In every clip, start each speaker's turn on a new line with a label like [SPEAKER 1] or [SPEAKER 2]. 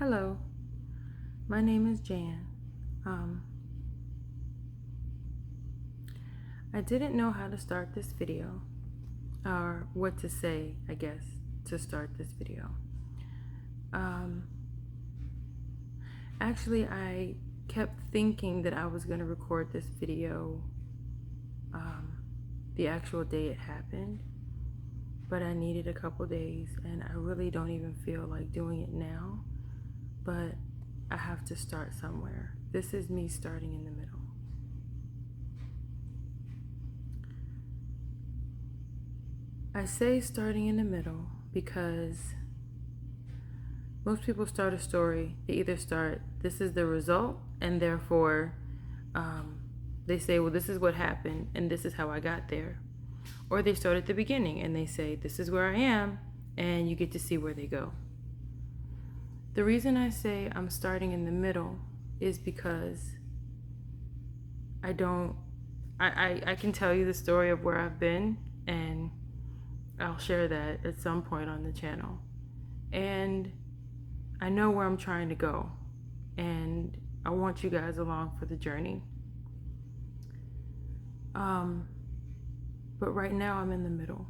[SPEAKER 1] Hello, my name is Jan. I didn't know how to start this video, or what to say, I guess, to start this video. Actually, I kept thinking that I was going to record this video the actual day it happened, but I needed a couple days, and I really don't even feel like doing it now, but I have to start somewhere. This is me starting in the middle. I say starting in the middle because most people start a story, they either start, this is the result, and therefore they say, well, this is what happened, and this is how I got there. Or they start at the beginning, and they say, this is where I am, and you get to see where they go. The reason I say I'm starting in the middle is because I can tell you the story of where I've been, and I'll share that at some point on the channel. And I know where I'm trying to go, and I want you guys along for the journey. But right now I'm in the middle.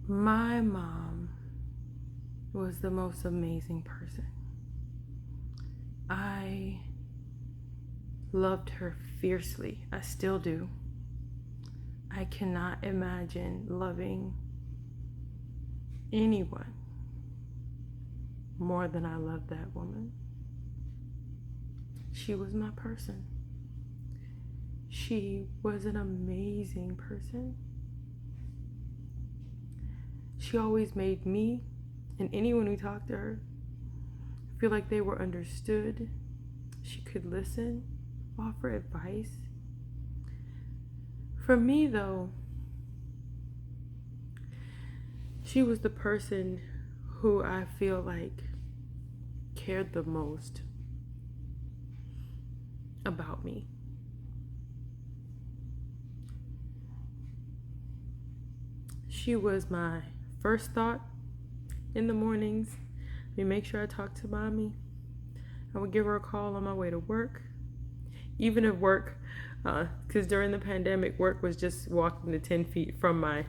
[SPEAKER 1] My mom was the most amazing person. I loved her fiercely. I still do. I cannot imagine loving anyone more than I love that woman. She was my person. She was an amazing person. She always made me and anyone who talked to her feel like they were understood. She could listen, offer advice. For me, though, she was the person who I feel like cared the most about me. She was my first thought in the mornings. I make sure I talk to mommy. I would give her a call on my way to work. Even if work, because during the pandemic, work was just walking the 10 feet from my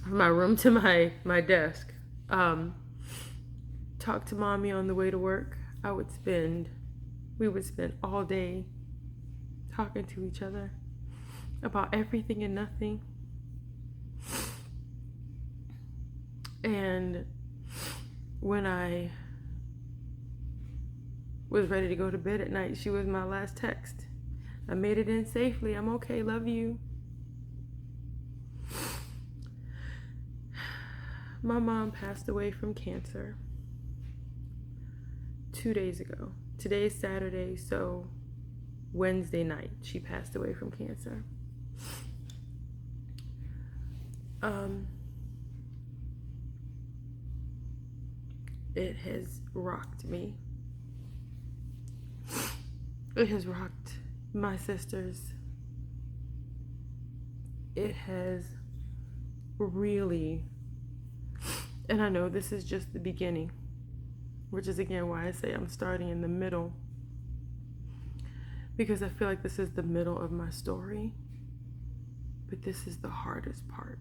[SPEAKER 1] room to my desk. Talk to mommy on the way to work. We would spend all day talking to each other about everything and nothing. And when I was ready to go to bed at night, she was my last text. I made it in safely. I'm okay. Love you. My mom passed away from cancer 2 days ago. Today is Saturday, so Wednesday night she passed away from cancer. It has rocked me. It has rocked my sisters. It has really, and I know this is just the beginning, which is again why I say I'm starting in the middle, because I feel like this is the middle of my story, but this is the hardest part.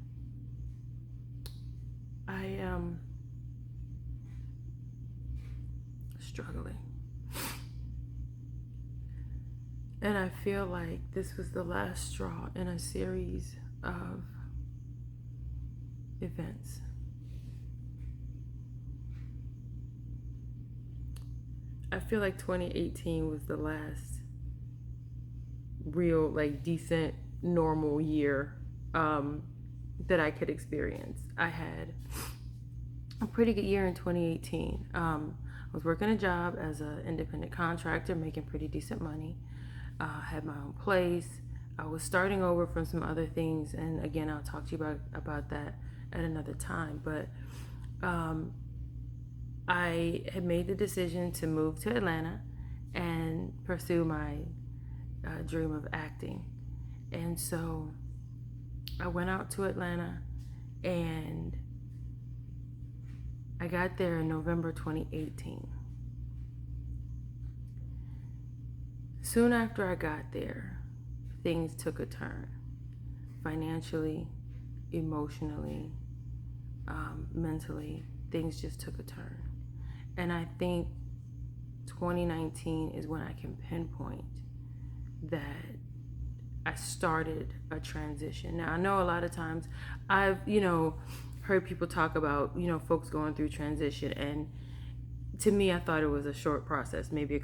[SPEAKER 1] I am struggling. And I feel like this was the last straw in a series of events. I feel like 2018 was the last real, decent, normal year that I could experience. I had a pretty good year in 2018. I was working a job as an independent contractor, making pretty decent money. Had my own place. I was starting over from some other things, and again, I'll talk to you about that at another time. But I had made the decision to move to Atlanta and pursue my dream of acting. And so I went out to Atlanta, and I got there in November 2018. Soon after I got there, things took a turn. Financially, emotionally, mentally, things just took a turn. And I think 2019 is when I can pinpoint that I started a transition. Now, I know a lot of times I've, heard people talk about, folks going through transition, and to me, I thought it was a short process, maybe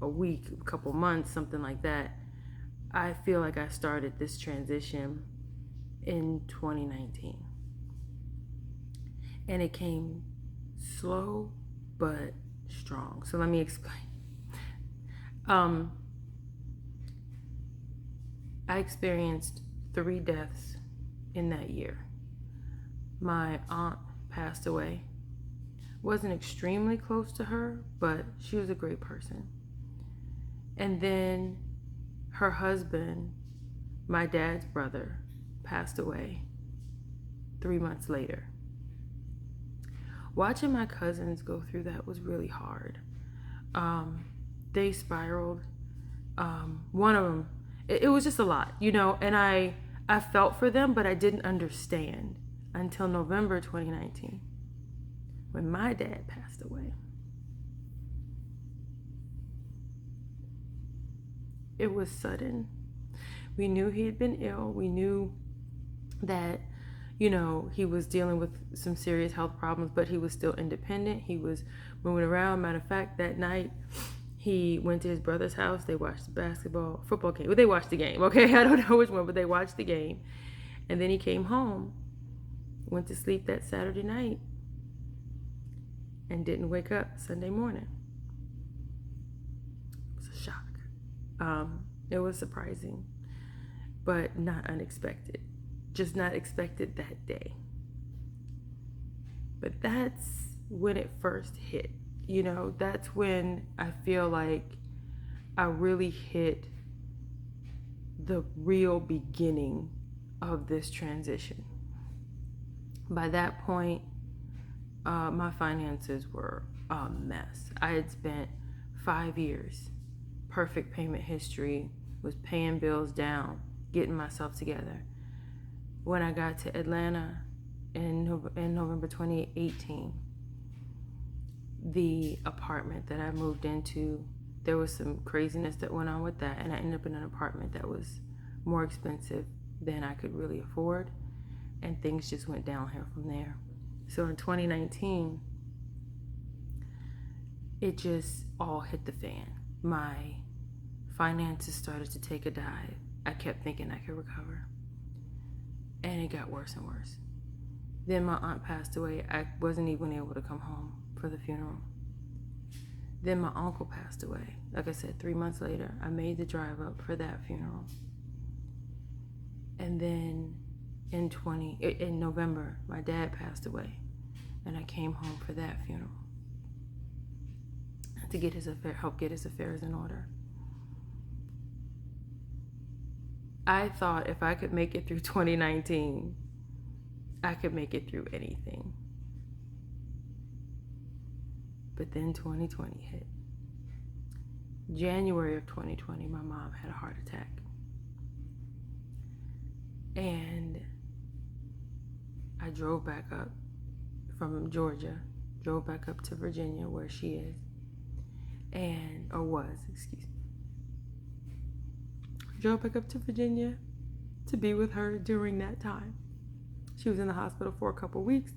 [SPEAKER 1] a week, a couple months, something like that. I feel like I started this transition in 2019. And it came slow but strong. So let me explain. I experienced 3 deaths in that year. My aunt passed away. Wasn't extremely close to her, but she was a great person. And then her husband, my dad's brother, passed away 3 months later. Watching my cousins go through that was really hard. They spiraled. One of them, it was just a lot, and I felt for them, but I didn't understand until November 2019 when my dad passed away. It was sudden. We knew he had been ill. We knew that, he was dealing with some serious health problems, but he was still independent. He was moving around. Matter of fact, that night, he went to his brother's house. They watched the football game. Well, they watched the game, okay? I don't know which one, but they watched the game. And then he came home, went to sleep that Saturday night, and didn't wake up Sunday morning. It was a shock. It was surprising, but not unexpected. Just not expected that day. But that's when it first hit. That's when I feel like I really hit the real beginning of this transition. By that point, my finances were a mess. I had spent 5 years, perfect payment history, was paying bills down, getting myself together. When I got to Atlanta in November 2018, the apartment that I moved into, there was some craziness that went on with that, and I ended up in an apartment that was more expensive than I could really afford, and things just went downhill from there. So in 2019, it just all hit the fan. My finances started to take a dive. I kept thinking I could recover, and it got worse and worse. Then my aunt passed away. I wasn't even able to come home for the funeral. Then my uncle passed away. Like I said, 3 months later, I made the drive up for that funeral. And then in November, my dad passed away, and I came home for that funeral to help get his affairs in order. I thought if I could make it through 2019, I could make it through anything. But then 2020 hit. January of 2020, my mom had a heart attack. And I drove back up from Georgia, drove back up to Virginia where she is, drove back up to Virginia to be with her during that time. She was in the hospital for a couple weeks.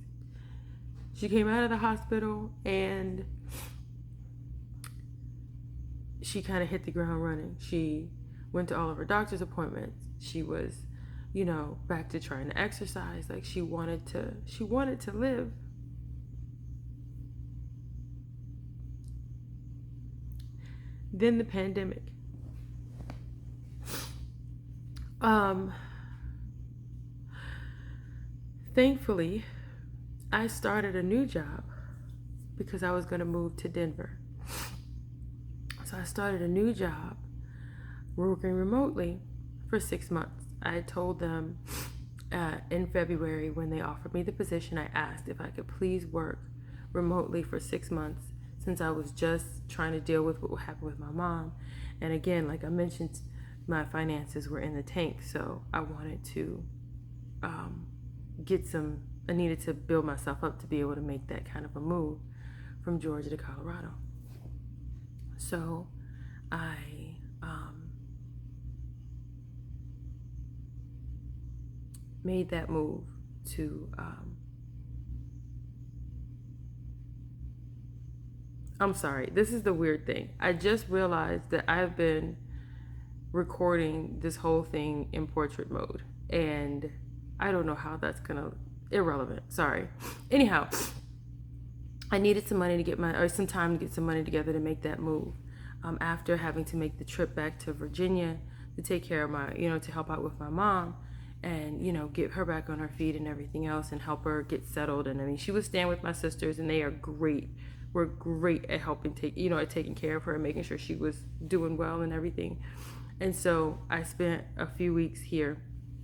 [SPEAKER 1] She came out of the hospital and she kind of hit the ground running. She went to all of her doctor's appointments. She was, back to trying to exercise. Like she wanted to live. Then the pandemic. Thankfully, I started a new job because I was going to move to Denver. So I started a new job working remotely for 6 months. I had told them in February when they offered me the position, I asked if I could please work remotely for 6 months since I was just trying to deal with what happened with my mom. And again, like I mentioned, my finances were in the tank, so I wanted to I needed to build myself up to be able to make that kind of a move from Georgia to Colorado. So I made that move to I'm sorry, this is the weird thing. I just realized that I've been recording this whole thing in portrait mode, and I don't know how that's gonna irrelevant. Sorry. Anyhow, I needed some money to get some time to get some money together to make that move. After having to make the trip back to Virginia to take care of my, to help out with my mom and, get her back on her feet and everything else and help her get settled. And I mean, she was staying with my sisters and they are great. We're great at helping at taking care of her and making sure she was doing well and everything. And so I spent a few weeks here.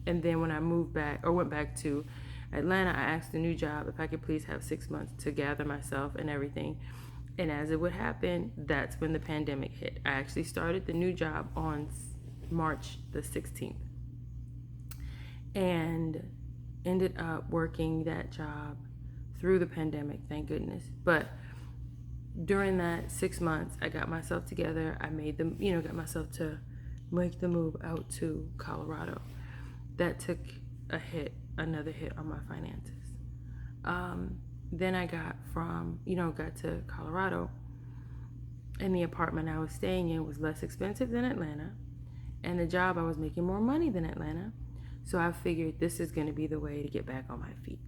[SPEAKER 1] And then when I went back to Atlanta, I asked the new job if I could please have 6 months to gather myself and everything. And as it would happen, that's when the pandemic hit. I actually started the new job on March the 16th and ended up working that job through the pandemic, thank goodness. But during that 6 months, I got myself together. I made got myself to make the move out to Colorado. That took another hit on my finances. Then I got to Colorado, and the apartment I was staying in was less expensive than Atlanta, and the job I was making more money than Atlanta. So I figured this is going to be the way to get back on my feet.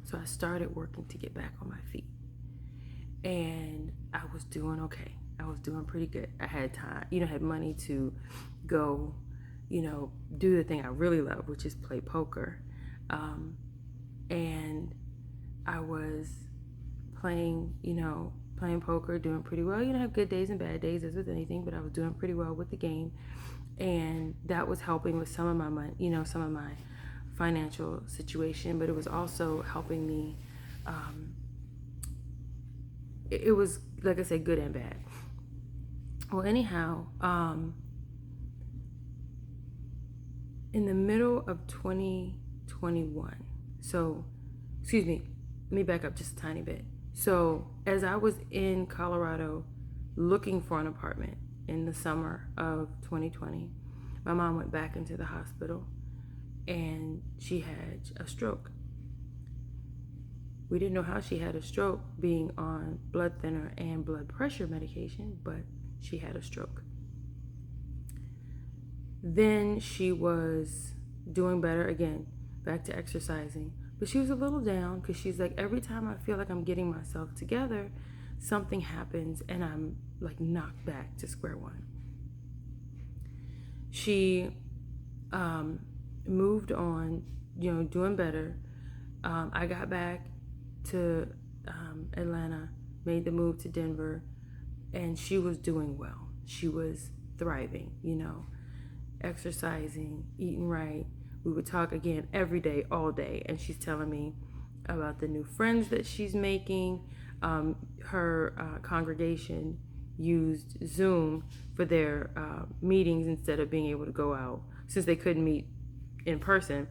[SPEAKER 1] So I started working to get back on my feet, and I was doing okay. I was doing pretty good. I had time, had money to go, do the thing I really love, which is play poker. And I was playing poker, doing pretty well. I have good days and bad days, as with anything, but I was doing pretty well with the game. And that was helping with some of my money, some of my financial situation, but it was also helping me. It was, like I said, good and bad. Well, anyhow, in the middle of 2021, let me back up just a tiny bit. So as I was in Colorado looking for an apartment in the summer of 2020, my mom went back into the hospital and she had a stroke. We didn't know how she had a stroke, being on blood thinner and blood pressure medication, but she had a stroke. Then she was doing better again, back to exercising. But she was a little down because she's like, every time I feel like I'm getting myself together, something happens and I'm like knocked back to square one. She moved on, doing better. I got back to Atlanta, made the move to Denver, and she was doing well. She was thriving, exercising, eating right. We would talk again every day, all day, and she's telling me about the new friends that she's making. Her congregation used Zoom for their meetings instead of being able to go out, since they couldn't meet in person.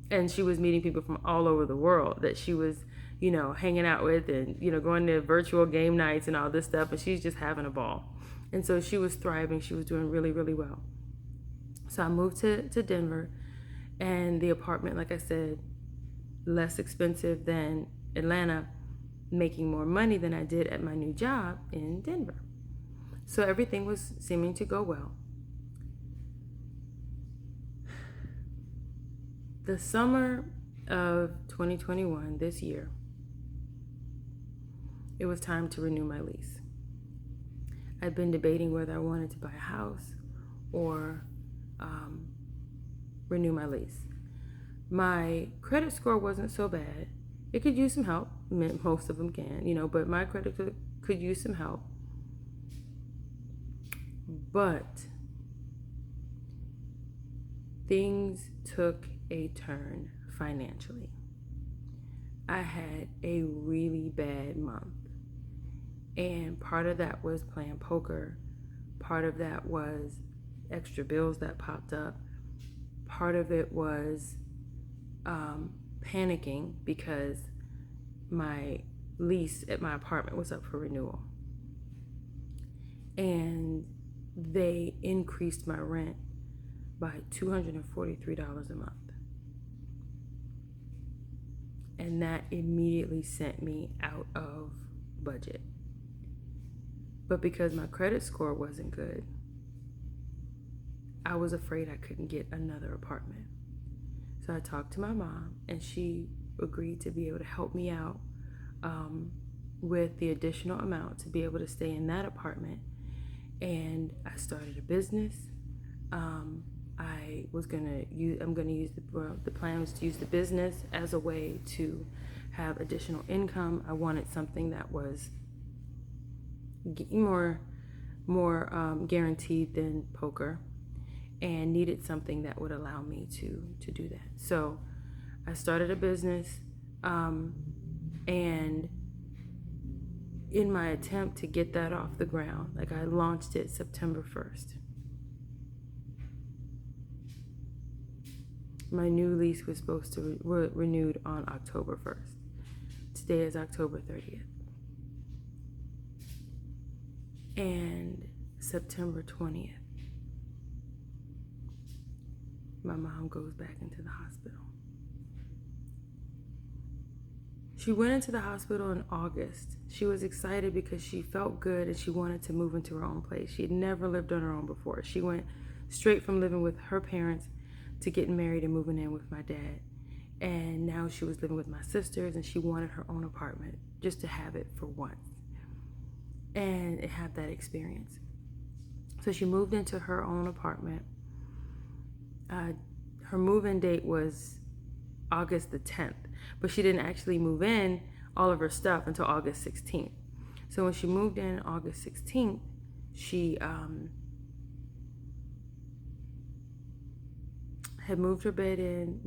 [SPEAKER 1] And she was meeting people from all over the world that she was, hanging out with and, going to virtual game nights and all this stuff. And she's just having a ball. And so she was thriving. She was doing really, really well. So I moved to Denver, and the apartment, like I said, less expensive than Atlanta, making more money than I did at my new job in Denver. So everything was seeming to go well. The summer of 2021, this year, it was time to renew my lease. I'd been debating whether I wanted to buy a house or renew my lease. My credit score wasn't so bad. It could use some help. Most of them can, but my credit could use some help. But things took a turn financially. I had a really bad month. And part of that was playing poker. Part of that was extra bills that popped up. Part of it was panicking because my lease at my apartment was up for renewal. And they increased my rent by $243 a month. And that immediately sent me out of budget. But because my credit score wasn't good, I was afraid I couldn't get another apartment. So I talked to my mom, and she agreed to be able to help me out with the additional amount to be able to stay in that apartment. And I started a business. I'm gonna use the plan was to use the business as a way to have additional income. I wanted something that was more guaranteed than poker, and needed something that would allow me to do that. So I started a business, and in my attempt to get that off the ground, like I launched it September 1st. My new lease was supposed to renewed on October 1st. Today is October 30th. And September 20th, my mom goes back into the hospital. She went into the hospital in August. She was excited because she felt good and she wanted to move into her own place. She had never lived on her own before. She went straight from living with her parents to getting married and moving in with my dad. And now she was living with my sisters, and she wanted her own apartment just to have it for once and have that experience. So she moved into her own apartment. Her move-in date was August the 10th, but she didn't actually move in all of her stuff until August 16th. So when she moved in August 16th, she had moved her bed in,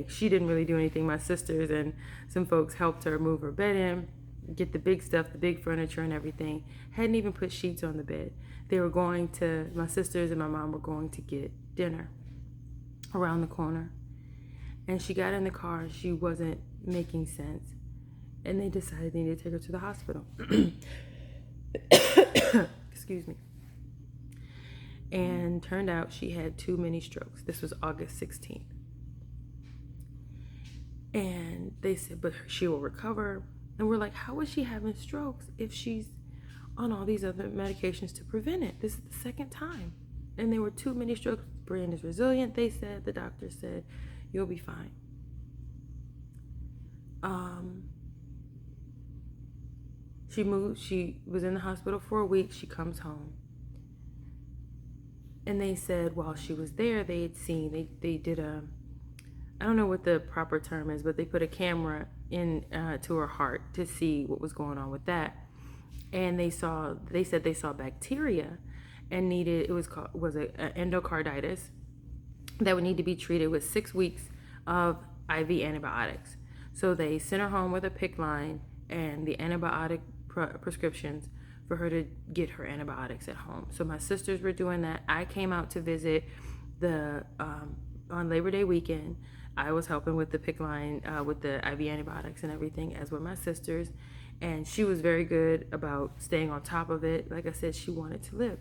[SPEAKER 1] she didn't really do anything. My sisters and some folks helped her move her bed in, get the big stuff, the big furniture and everything. Hadn't even put sheets on the bed. My sisters and my mom were going to get dinner around the corner. And she got in the car and she wasn't making sense. And they decided they needed to take her to the hospital. Excuse me. And turned out she had 2 mini strokes. This was August 16th. And they said, but she will recover. And we're like, how is she having strokes if she's on all these other medications to prevent it? This is the second time. And there were 2 mini strokes. Brain is resilient, they said. The doctor said, you'll be fine. She moved. She was in the hospital for a week. She comes home. And they said while she was there, they did I don't know what the proper term is, but they put a camera in to her heart to see what was going on with that. And they said they saw bacteria and was an endocarditis that would need to be treated with 6 weeks of IV antibiotics. So they sent her home with a PICC line and the antibiotic prescriptions for her to get her antibiotics at home. So my sisters were doing that. I came out to visit on Labor Day weekend. I was helping with the PICC line with the IV antibiotics and everything, as were my sisters. And she was very good about staying on top of it. Like I said, she wanted to live.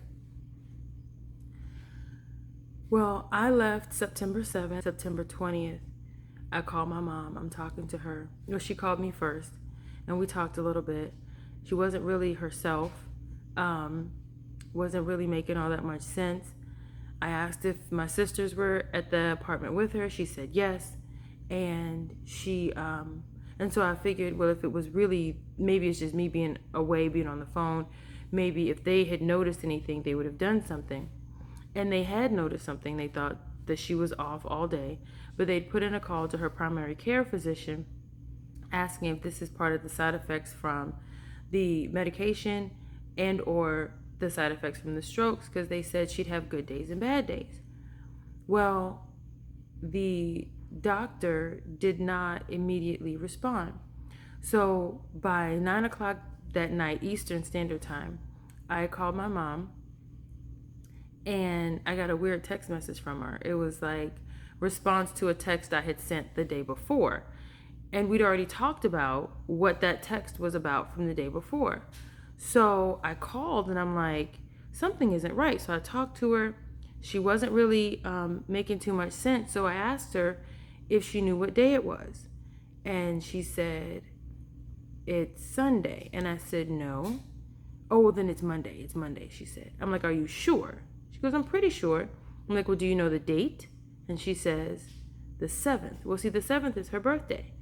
[SPEAKER 1] Well, I left September 7th, September 20th. I called my mom. I'm talking to her. She called me first, and we talked a little bit. She wasn't really herself, wasn't really making all that much sense. I asked if my sisters were at the apartment with her. She said yes. And and so I figured, well, if it was really, maybe it's just me being away, being on the phone, maybe if they had noticed anything, they would have done something. And they had noticed something. They thought that she was off all day, but they'd put in a call to her primary care physician asking if this is part of the side effects from the medication and or the side effects from the strokes, because they said she'd have good days and bad days. Well, the doctor did not immediately respond. So by 9 o'clock that night, Eastern Standard Time, I called my mom and I got a weird text message from her. It was like response to a text I had sent the day before. And we'd already talked about what that text was about from the day before. So I called and I'm like, something isn't right. So I talked to her. She wasn't really making too much sense. So I asked her if she knew what day it was. And she said, it's Sunday. And I said, no. Oh, well, then it's Monday. It's Monday, she said. I'm like, are you sure? She goes, I'm pretty sure. I'm like, well, do you know the date? And she says, the 7th. Well, see, the 7th is her birthday.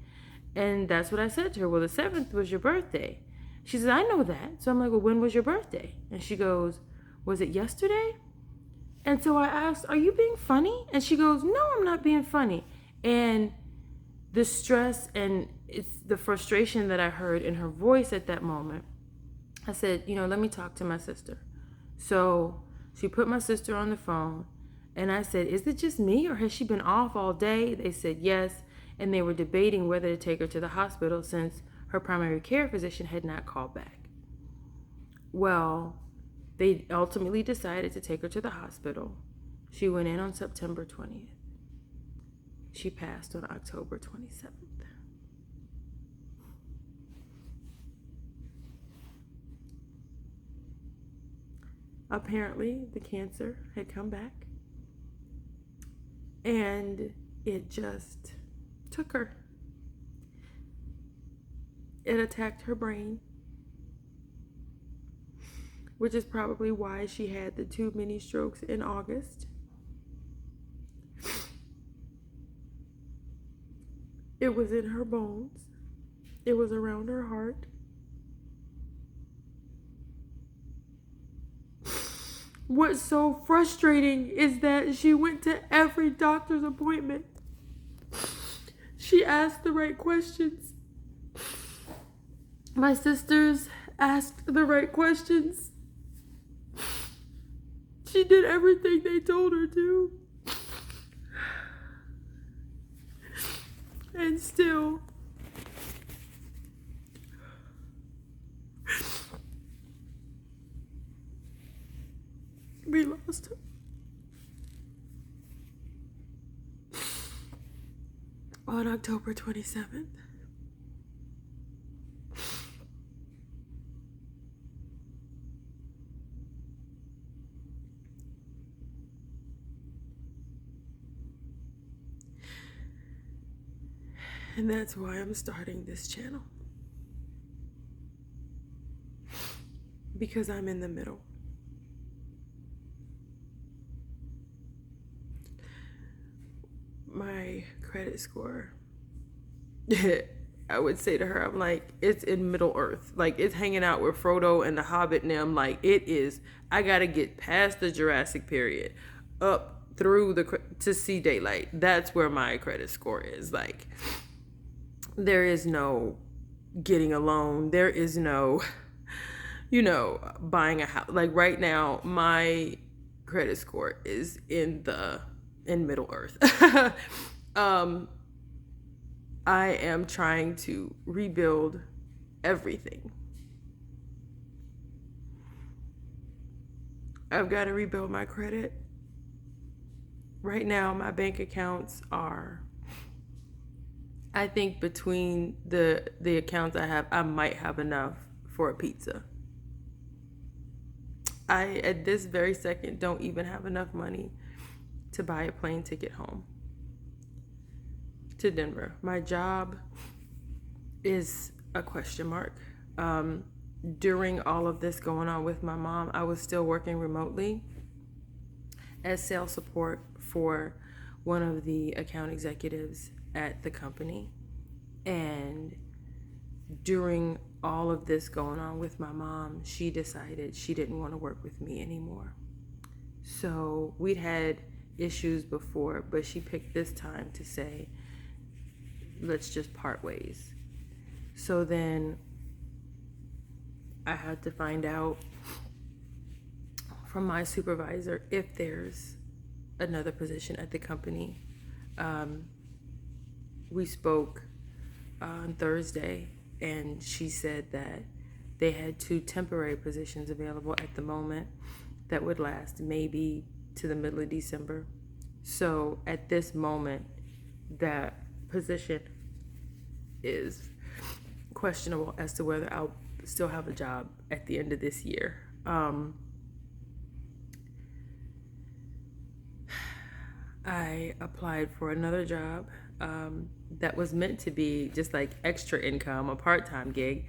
[SPEAKER 1] And that's what I said to her. Well, the 7th was your birthday. She says, I know that. So I'm like, well, when was your birthday? And she goes, was it yesterday? And so I asked, are you being funny? And she goes, no, I'm not being funny. And the stress and it's the frustration that I heard in her voice at that moment, I said, let me talk to my sister. So she put my sister on the phone and I said, is it just me or has she been off all day? They said yes. And they were debating whether to take her to the hospital since her primary care physician had not called back. Well, they ultimately decided to take her to the hospital. She went in on September 20th. She passed on October 27th. Apparently, the cancer had come back and it just took her. It attacked her brain, which is probably why she had the 2 mini strokes in August. It was in her bones. It was around her heart. What's so frustrating is that she went to every doctor's appointment. She asked the right questions. My sisters asked the right questions. She did everything they told her to. And still, we lost her. On October 27th. And that's why I'm starting this channel. Because I'm in the middle. My credit score, I would say to her, I'm like, it's in Middle Earth. Like, it's hanging out with Frodo and the Hobbit. And I'm like, it is, I got to get past the Jurassic period up through to see daylight. That's where my credit score is. Like, there is no getting a loan. There is no, buying a house. Like right now, my credit score is in Middle Earth. I am trying to rebuild everything. I've got to rebuild my credit. Right now, my bank accounts are, I think between the accounts I have, I might have enough for a pizza. I, at this very second, don't even have enough money to buy a plane ticket home to Denver. My job is a question mark. During all of this going on with my mom, I was still working remotely as sales support for one of the account executives at the company. And during all of this going on with my mom, she decided she didn't want to work with me anymore. So we'd had issues before, but she picked this time to say, let's just part ways. So then I had to find out from my supervisor if there's another position at the company we spoke on Thursday, and she said that they had 2 temporary positions available at the moment that would last maybe to the middle of December. So at this moment, that position is questionable as to whether I'll still have a job at the end of this year. I applied for another job that was meant to be just like extra income, a part-time gig.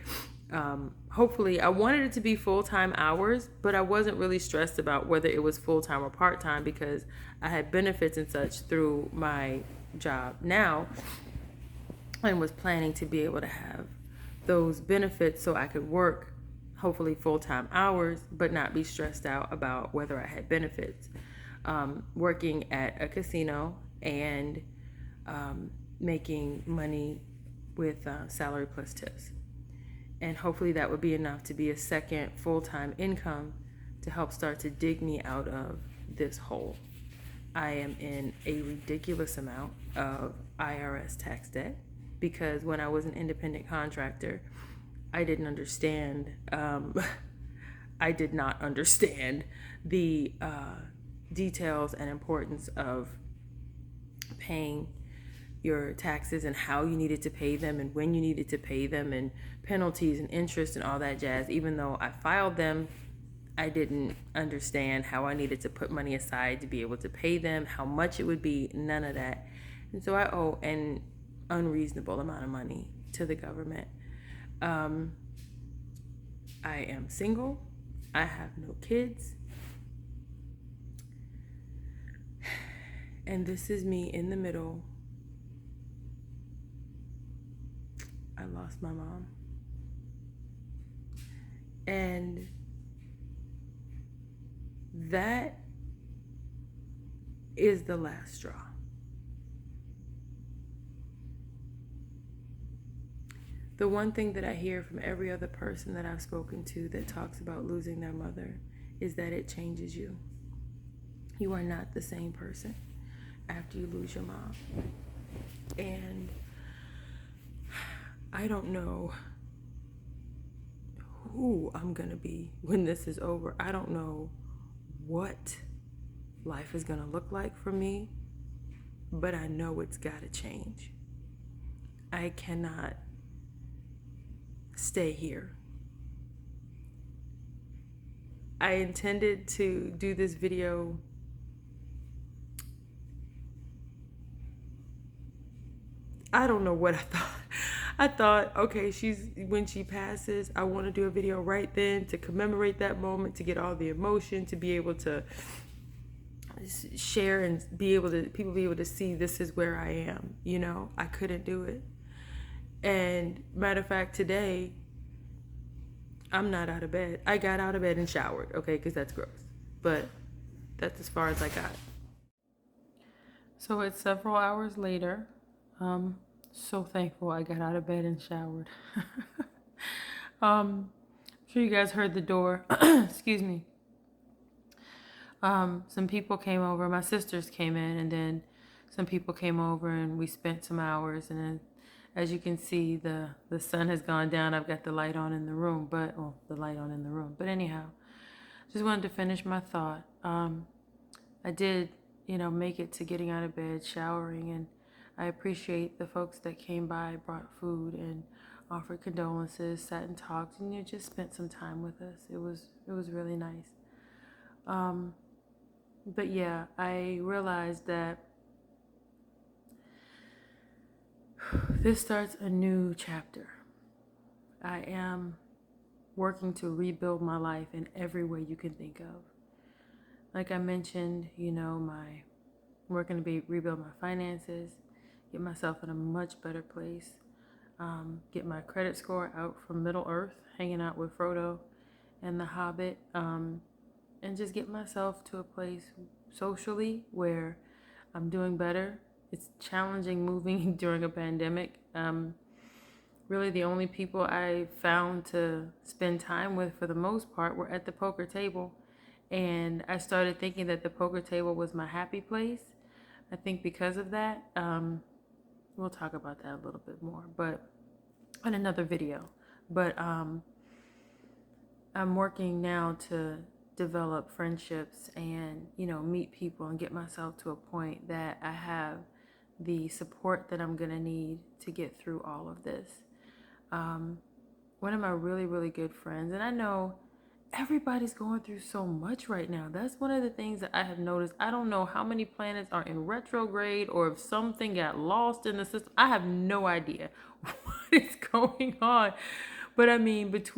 [SPEAKER 1] Hopefully, I wanted it to be full-time hours, but I wasn't really stressed about whether it was full-time or part-time because I had benefits and such through my job now and was planning to be able to have those benefits so I could work hopefully full-time hours but not be stressed out about whether I had benefits. Working at a casino and making money with salary plus tips. And hopefully that would be enough to be a second full-time income to help start to dig me out of this hole. I am in a ridiculous amount of IRS tax debt because when I was an independent contractor, I didn't understand, I did not understand the details and importance of paying your taxes and how you needed to pay them and when you needed to pay them and penalties and interest and all that jazz. Even though I filed them, I didn't understand how I needed to put money aside to be able to pay them, how much it would be, none of that. And so I owe an unreasonable amount of money to the government. I am single. I have no kids. And this is me in the middle. I lost my mom. And that is the last straw. The one thing that I hear from every other person that I've spoken to that talks about losing their mother is that it changes you. You are not the same person after you lose your mom. And I don't know who I'm gonna be when this is over. I don't know what life is gonna look like for me, but I know it's gotta change. I cannot stay here. I intended to do this video I don't know what I thought. I thought, okay, when she passes, I want to do a video right then to commemorate that moment, to get all the emotion, to be able to share and people be able to see this is where I am. You know, I couldn't do it. And matter of fact, today, I'm not out of bed. I got out of bed and showered, okay, because that's gross. But that's as far as I got. So it's several hours later. So thankful I got out of bed and showered. I'm sure you guys heard the door. Excuse me. Some people came over. My sisters came in, and then some people came over, and we spent some hours. And then, as you can see, the sun has gone down. I've got the light on in the room, but anyhow, just wanted to finish my thought. I did, make it to getting out of bed, showering, and I appreciate the folks that came by, brought food, and offered condolences, sat and talked, and just spent some time with us. It was really nice. But yeah, I realized that this starts a new chapter. I am working to rebuild my life in every way you can think of. Like I mentioned, I'm working to rebuild my finances, get myself in a much better place, get my credit score out from Middle Earth, hanging out with Frodo and the Hobbit, and just get myself to a place socially where I'm doing better. It's challenging moving during a pandemic. Really the only people I found to spend time with for the most part were at the poker table. And I started thinking that the poker table was my happy place. I think because of that, we'll talk about that a little bit more, but in another video. But I'm working now to develop friendships and, meet people and get myself to a point that I have the support that I'm going to need to get through all of this. One of my really, really good friends, and I know everybody's going through so much right now. That's one of the things that I have noticed. I don't know how many planets are in retrograde or if something got lost in the system. I have no idea what is going on. But I mean, let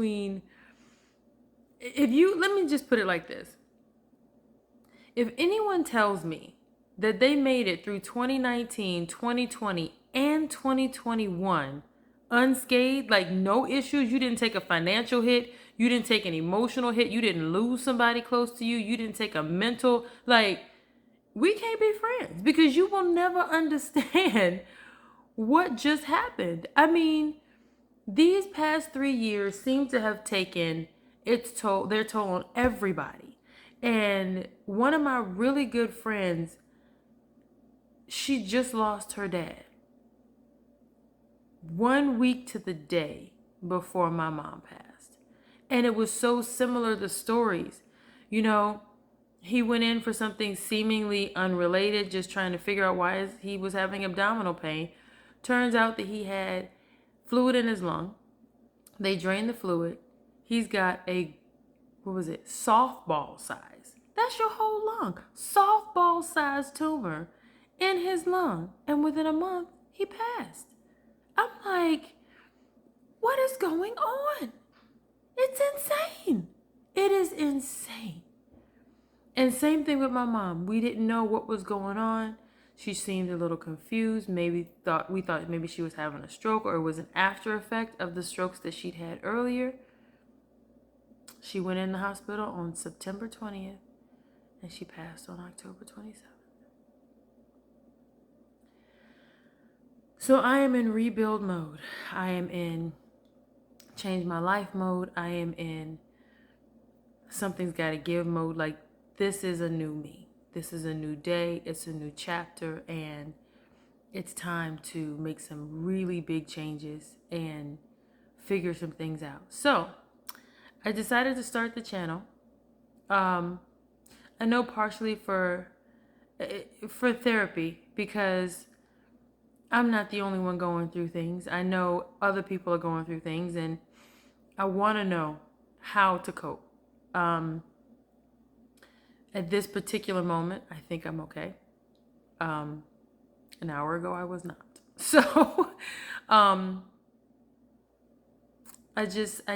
[SPEAKER 1] me just put it like this. If anyone tells me that they made it through 2019, 2020, and 2021 unscathed, like no issues, you didn't take a financial hit, you didn't take an emotional hit, you didn't lose somebody close to you, you didn't take a mental, we can't be friends because you will never understand what just happened. I mean, these past 3 years seem to have taken their toll on everybody. And one of my really good friends, she just lost her dad 1 week to the day before my mom passed. And it was so similar, the stories. He went in for something seemingly unrelated, just trying to figure out why he was having abdominal pain. Turns out that he had fluid in his lung. They drained the fluid. He's got softball size. That's your whole lung. Softball size tumor in his lung. And within a month, he passed. I'm like, what is going on? It's insane. It is insane. And same thing with my mom. We didn't know what was going on. She seemed a little confused. We thought maybe she was having a stroke or it was an after effect of the strokes that she'd had earlier. She went in the hospital on September 20th and she passed on October 27th. So I am in rebuild mode. I am in change my life mode. I am in something's got to give mode. Like, this is a new me. This is a new day. It's a new chapter. And it's time to make some really big changes and figure some things out. So I decided to start the channel. I know partially for therapy, because I'm not the only one going through things. I know other people are going through things, and I want to know how to cope. At this particular moment, I think I'm okay. An hour ago, I was not. So, I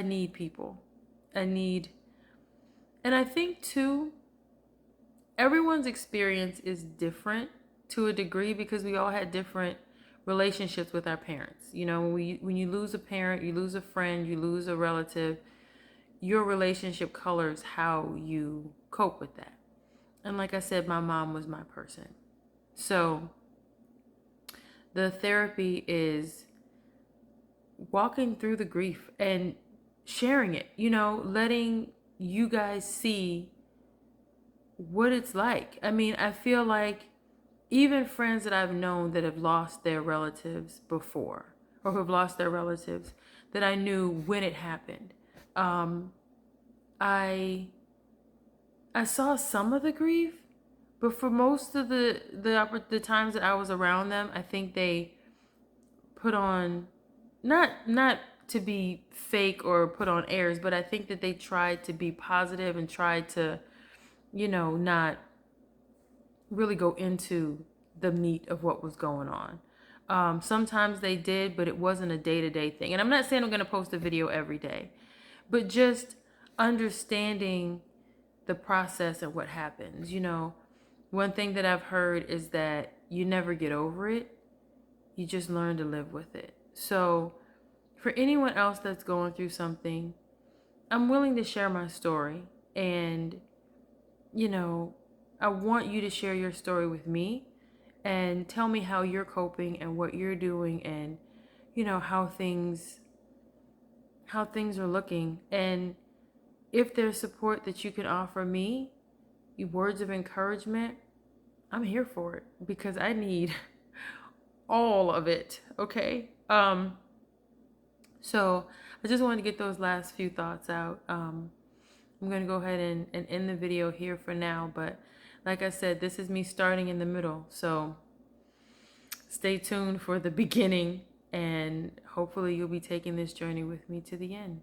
[SPEAKER 1] need people. And I think too, everyone's experience is different to a degree because we all had different relationships with our parents. When you lose a parent, you lose a friend, you lose a relative, your relationship colors how you cope with that. And like I said, my mom was my person. So the therapy is walking through the grief and sharing it, letting you guys see what it's like. I mean, I feel like even friends that I've known that have lost their relatives before, or who have lost their relatives that I knew when it happened, I saw some of the grief, but for most of the times that I was around them, I think they put on, not to be fake or put on airs, but I think that they tried to be positive and tried to, not really go into the meat of what was going on. Sometimes they did, but it wasn't a day-to-day thing. And I'm not saying I'm going to post a video every day, but just understanding the process and what happens. One thing that I've heard is that you never get over it. You just learn to live with it. So for anyone else that's going through something, I'm willing to share my story. And, I want you to share your story with me and tell me how you're coping and what you're doing and, how things are looking. And if there's support that you can offer me, words of encouragement, I'm here for it, because I need all of it. Okay. So I just wanted to get those last few thoughts out. I'm going to go ahead and end the video here for now. But like I said, this is me starting in the middle. So stay tuned for the beginning, and hopefully you'll be taking this journey with me to the end.